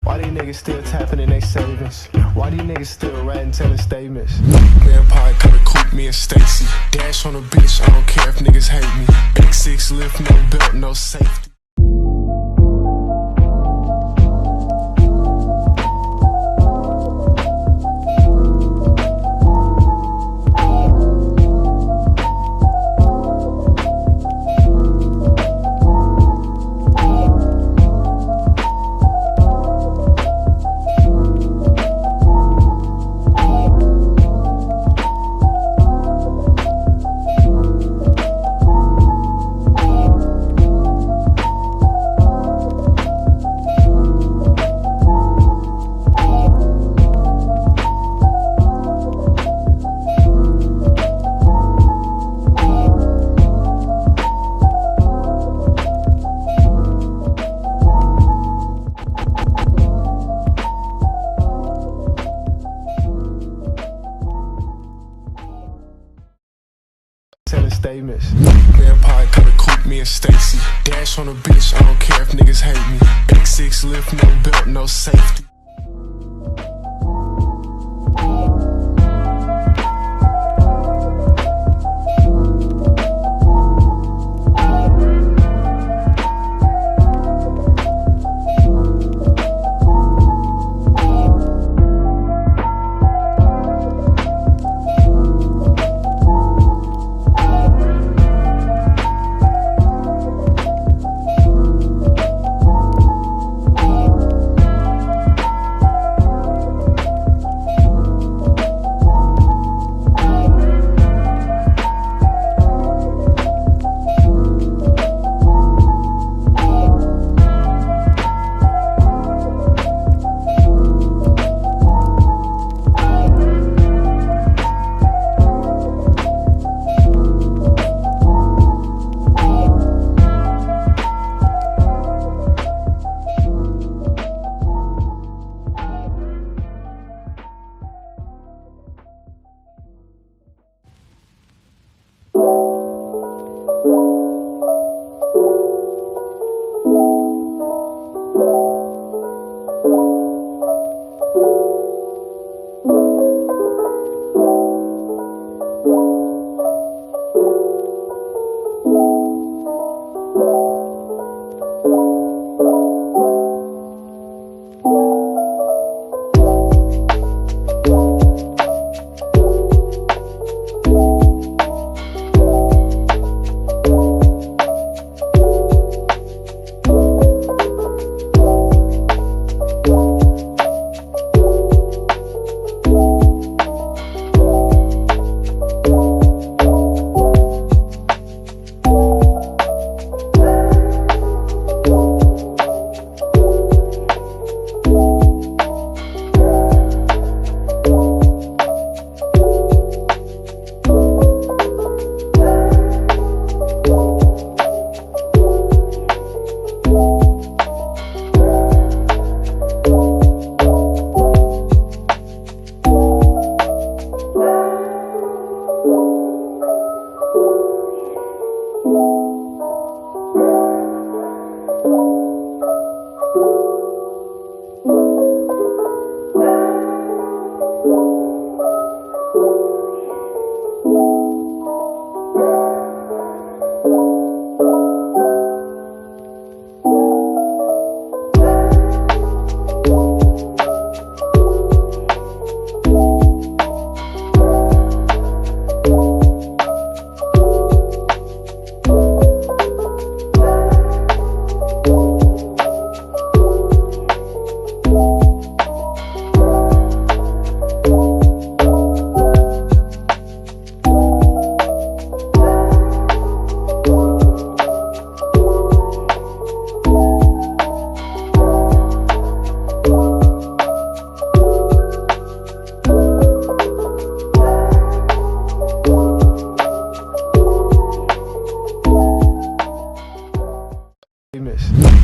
Why these niggas still tapping in they savings? Why these niggas still writing, telling statements? Vampire coulda cooped me and Stacy. Dash on a bitch, I don't care if niggas hate me. Big six lift, no belt, no safety. Telling statements. Vampire coulda cooped me and Stacy. Dash on a bitch, I don't care if niggas hate me. Big six lift, no belt, no safety.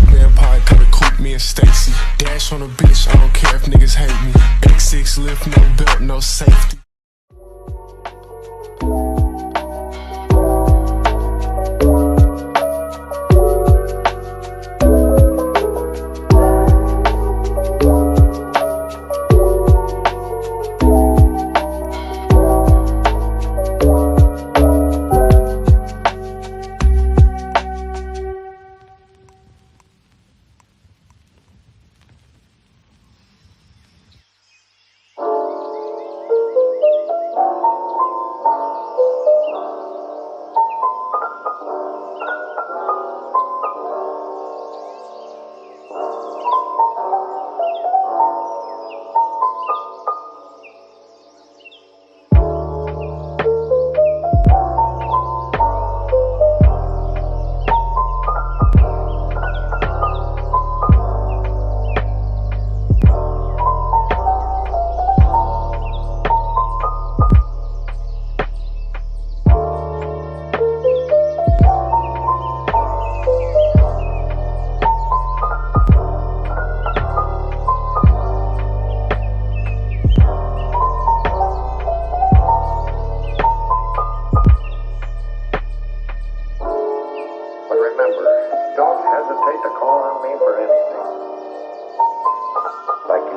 Vampire coulda cooped me and Stacy. Dash on a bitch, I don't care if niggas hate me. Big six lift, no belt, no safety.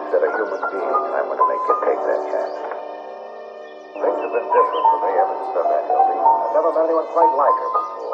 said a human being, and I'm going to make you take that chance. Things have been different for me ever since I met Hildy. I've never met anyone quite like her before.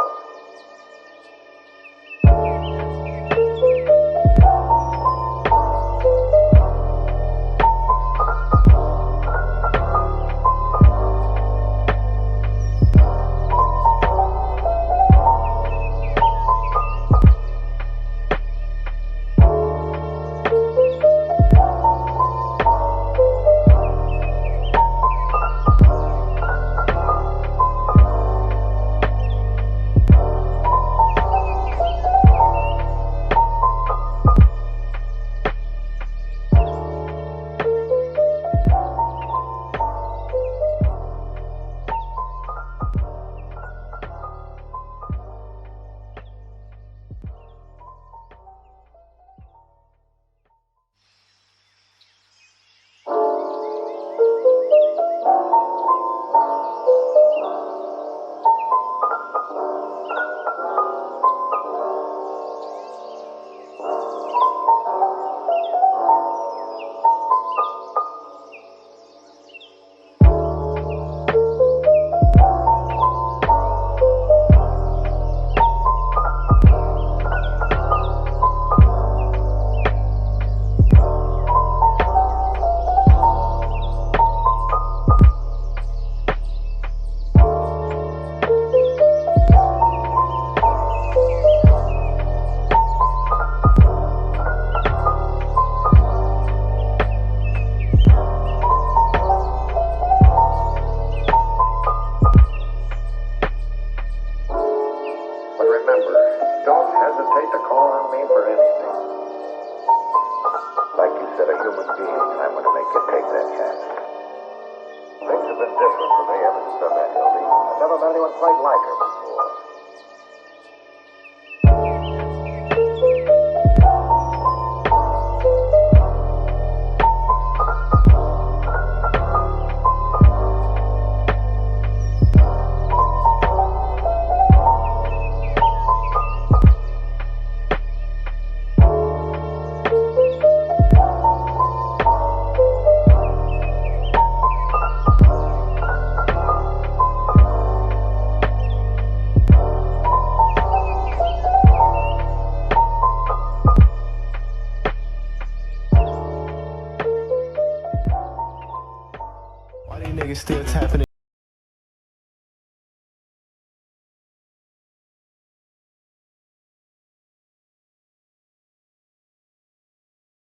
Niggas still tapping it.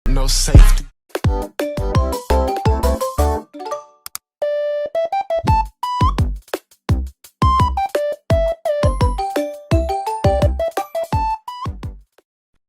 No safety.